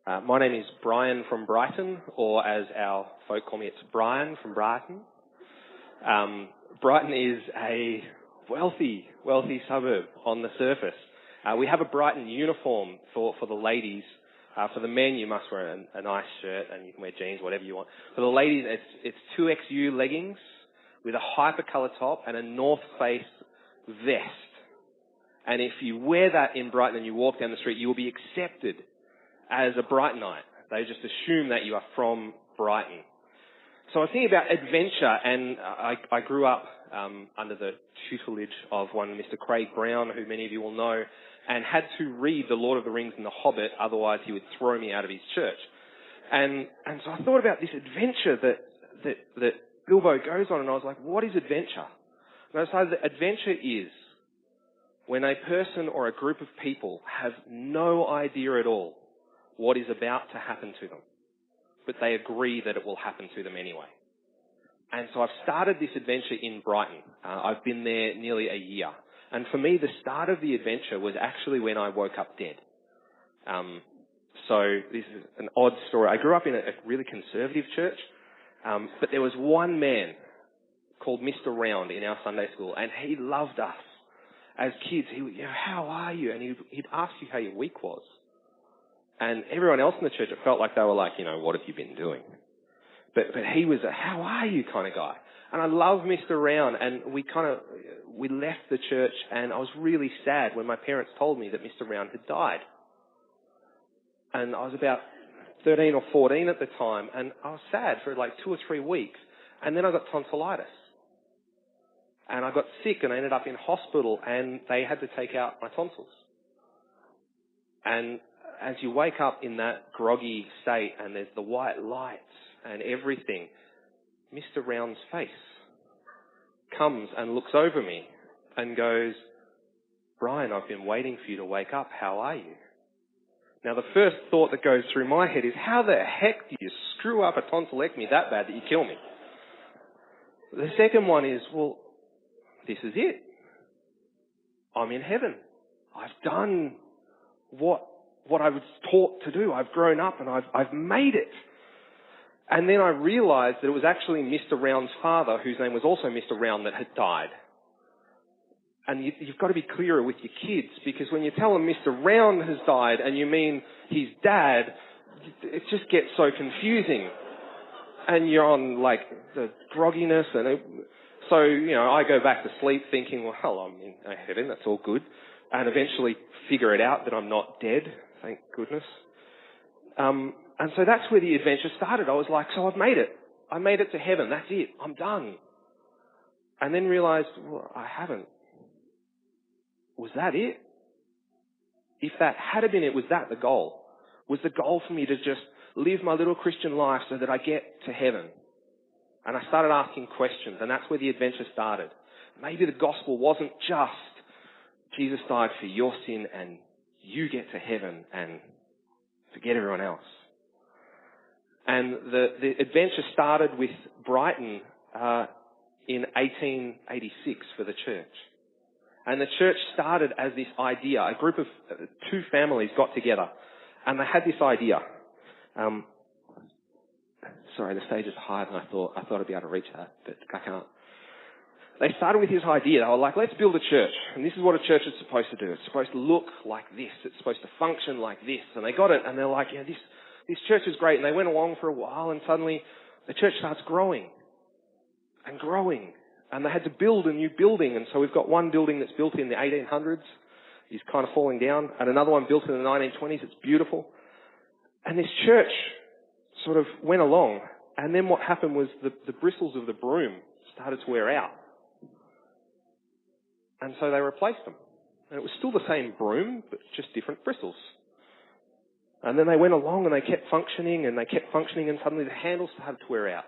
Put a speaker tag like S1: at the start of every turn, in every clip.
S1: My name is Brian from Brighton, or as our folk call me, it's Brian from Brighton. Brighton is a wealthy suburb on the surface. We have a Brighton uniform for the ladies. For the men, you must wear a nice shirt and you can wear jeans, whatever you want. For the ladies, it's 2XU leggings with a hypercolour top and a North Face vest. And if you wear that in Brighton and you walk down the street, you will be accepted as a Brightonite. They just assume that you are from Brighton. So I was thinking about adventure, and I grew up under the tutelage of one Mr. Craig Brown, who many of you will know, and had to read The Lord of the Rings and The Hobbit, otherwise he would throw me out of his church. And so I thought about this adventure that Bilbo goes on, and I was like, what is adventure? And I decided that adventure is when a person or a group of people have no idea at all what is about to happen to them, but they agree that it will happen to them anyway. And so I've started this adventure in Brighton. I've been there nearly a year. And for me, the start of the adventure was actually when I woke up dead. So this is an odd story. I grew up in a really conservative church, but there was one man called Mr. Round in our Sunday school, and he loved us. As kids, he would, how are you? And he'd ask you how your week was. And everyone else in the church, it felt like they were like, what have you been doing? But he was a, how are you kind of guy. And I love Mr. Round, and we left the church, and I was really sad when my parents told me that Mr. Round had died. And I was about 13 or 14 at the time, and I was sad for like 2 or 3 weeks. And then I got tonsillitis. And I got sick, and I ended up in hospital, and they had to take out my tonsils. And as you wake up in that groggy state and there's the white lights and everything, Mr. Round's face comes and looks over me and goes, Brian, I've been waiting for you to wake up. How are you? Now, the first thought that goes through my head is, how the heck do you screw up a tonsillectomy that bad that you kill me? The second one is, well, this is it. I'm in heaven. I've done what I was taught to do. I've grown up and I've made it. And then I realized that it was actually Mr. Round's father, whose name was also Mr. Round, that had died. And you've got to be clearer with your kids, because when you tell them Mr. Round has died and you mean his dad, it just gets so confusing. And you're on like the grogginess so, I go back to sleep thinking, well, I'm in heaven, that's all good. And eventually figure it out that I'm not dead, thank goodness. And so that's where the adventure started. I was like, so I've made it. I made it to heaven. That's it. I'm done. And then realized, well, I haven't. Was that it? If that had been it, was that the goal? Was the goal for me to just live my little Christian life so that I get to heaven? And I started asking questions, and that's where the adventure started. Maybe the gospel wasn't just Jesus died for your sin and you get to heaven and forget everyone else. And the adventure started with Brighton in 1886 for the church. And the church started as this idea. A group of 2 families got together and they had this idea. Sorry, the stage is higher than I thought. I thought I'd be able to reach that, but I can't. They started with this idea. They were like, let's build a church. And this is what a church is supposed to do. It's supposed to look like this. It's supposed to function like this. And they got it, and they're like, this church is great. And they went along for a while, and suddenly the church starts growing and growing. And they had to build a new building. And so we've got one building that's built in the 1800s. It's kind of falling down. And another one built in the 1920s. It's beautiful. And this church sort of went along. And then what happened was the bristles of the broom started to wear out. And so they replaced them. And it was still the same broom, but just different bristles. And then they went along and they kept functioning, and suddenly the handle started to wear out.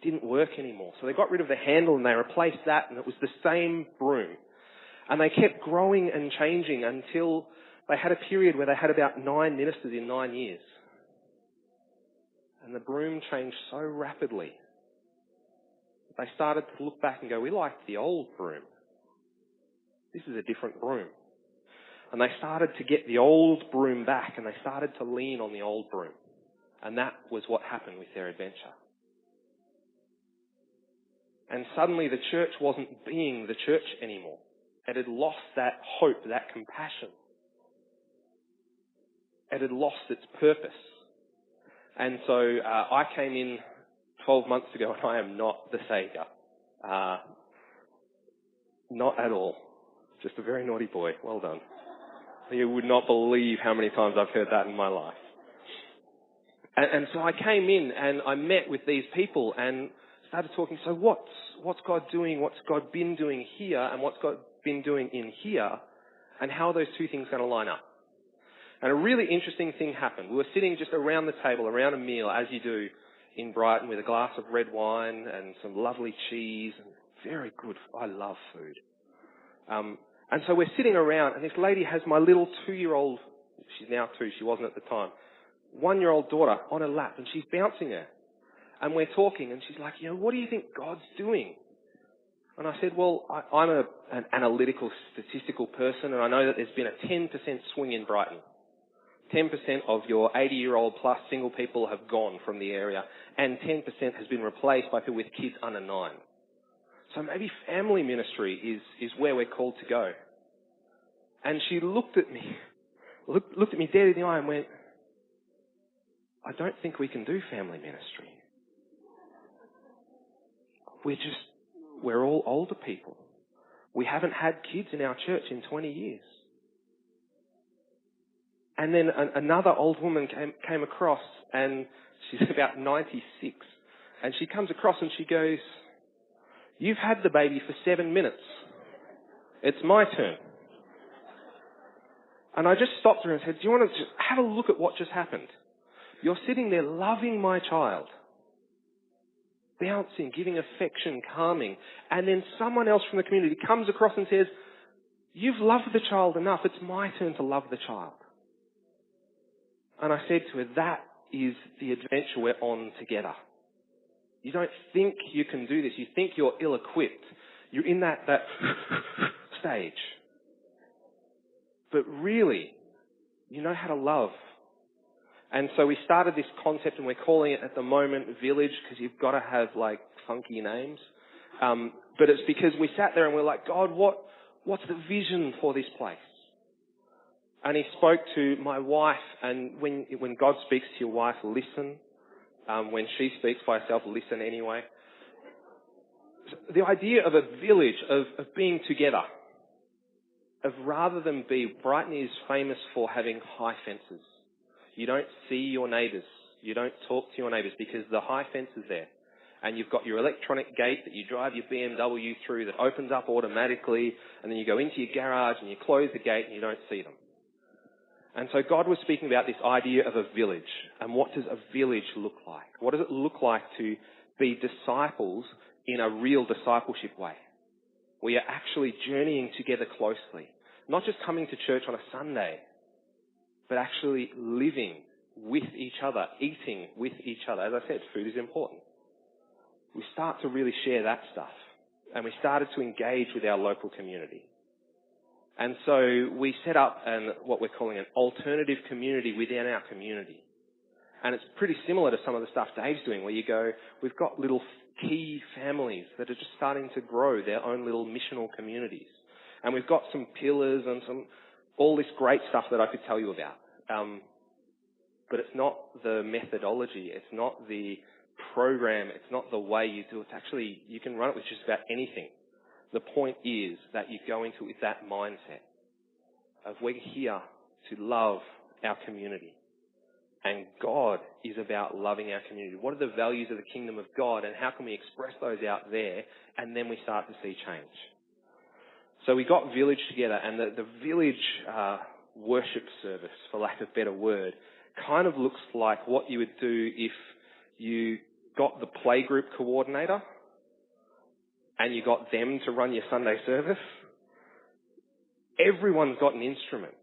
S1: It didn't work anymore. So they got rid of the handle and they replaced that, and it was the same broom. And they kept growing and changing until they had a period where they had about 9 ministers in 9 years. And the broom changed so rapidly that they started to look back and go, we liked the old broom. This is a different broom. And they started to get the old broom back, and they started to lean on the old broom. And that was what happened with their adventure. And suddenly the church wasn't being the church anymore. It had lost that hope, that compassion. It had lost its purpose. And so I came in 12 months ago, and I am not the saviour. Not at all. Just a very naughty boy. Well done. You would not believe how many times I've heard that in my life. And so I came in and I met with these people and started talking. So what's God doing? What's God been doing here? And what's God been doing in here? And how are those two things going to line up? And a really interesting thing happened. We were sitting just around the table, around a meal, as you do in Brighton, with a glass of red wine and some lovely cheese. And very good. I love food. And so we're sitting around, and this lady has my little 2-year-old, she's now 2, she wasn't at the time, 1-year-old daughter on her lap, and she's bouncing her. And we're talking, and she's like, what do you think God's doing? And I said, well, I'm an analytical, statistical person, and I know that there's been a 10% swing in Brighton. 10% of your 80-year-old plus single people have gone from the area, and 10% has been replaced by people with kids under 9. So maybe family ministry is where we're called to go. And she looked at me dead in the eye and went, I don't think we can do family ministry. We're all older people. We haven't had kids in our church in 20 years. And then another old woman came across, and she's about 96. And she comes across and she goes, you've had the baby for 7 minutes. It's my turn. And I just stopped her and said, do you want to just have a look at what just happened? You're sitting there loving my child, bouncing, giving affection, calming, and then someone else from the community comes across and says, you've loved the child enough, it's my turn to love the child. And I said to her, that is the adventure we're on together. You don't think you can do this. You think you're ill-equipped. You're in that stage. But really, you know how to love. And so we started this concept, and we're calling it at the moment Village, because you've got to have funky names. But it's because we sat there and we're like, God, what's the vision for this place? And he spoke to my wife, and when God speaks to your wife, listen. When she speaks by herself, listen anyway. The idea of a village, of being together, of rather than Brighton is famous for having high fences. You don't see your neighbours. You don't talk to your neighbours because the high fence is there. And you've got your electronic gate that you drive your BMW through that opens up automatically, and then you go into your garage and you close the gate and you don't see them. And so God was speaking about this idea of a village. And what does a village look like? What does it look like to be disciples in a real discipleship way? We are actually journeying together closely. Not just coming to church on a Sunday, but actually living with each other, eating with each other. As I said, food is important. We start to really share that stuff. And we started to engage with our local community. And so we set up what we're calling an alternative community within our community. And it's pretty similar to some of the stuff Dave's doing, where you go, we've got little key families that are just starting to grow their own little missional communities. And we've got some pillars and all this great stuff that I could tell you about. But it's not the methodology. It's not the program. It's not the way you do it. It's actually, you can run it with just about anything. The point is that you go into it with that mindset of we're here to love our community. And God is about loving our community. What are the values of the kingdom of God, and how can we express those out there? And then we start to see change. So we got Village together, and the Village worship service, for lack of a better word, kind of looks like what you would do if you got the playgroup coordinator and you got them to run your Sunday service. Everyone's got an instrument.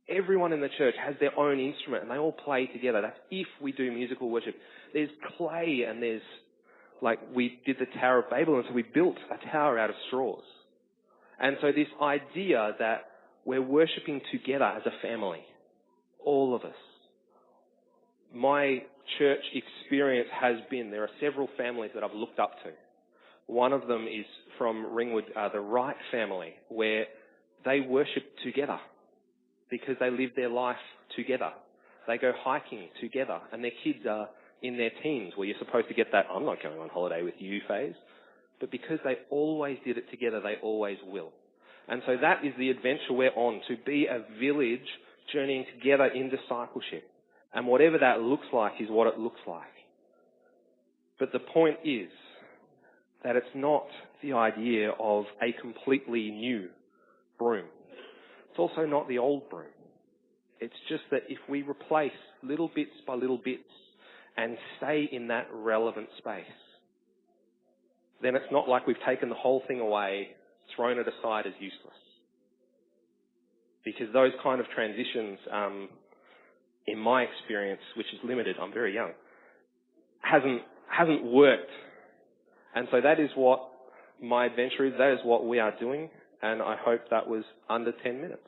S1: Everyone in the church has their own instrument, and they all play together. That's if we do musical worship. There's clay, and there's, we did the Tower of Babel, and so we built a tower out of straws. And so this idea that we're worshipping together as a family. All of us. My church experience has been, there are several families that I've looked up to. One of them is from Ringwood, the Wright family, where they worship together because they live their life together. They go hiking together, and their kids are in their teens, where you're supposed to get that, I'm not going on holiday with you phase. But because they always did it together, they always will. And so that is the adventure we're on, to be a village journeying together in discipleship. And whatever that looks like is what it looks like. But the point is that it's not the idea of a completely new broom. It's also not the old broom. It's just that if we replace little bits by little bits and stay in that relevant space, then it's not like we've taken the whole thing away, thrown it aside as useless. Because those kind of transitions, in my experience, which is limited, I'm very young, hasn't worked. And so that is what my adventure is, that is what we are doing, and I hope that was under 10 minutes.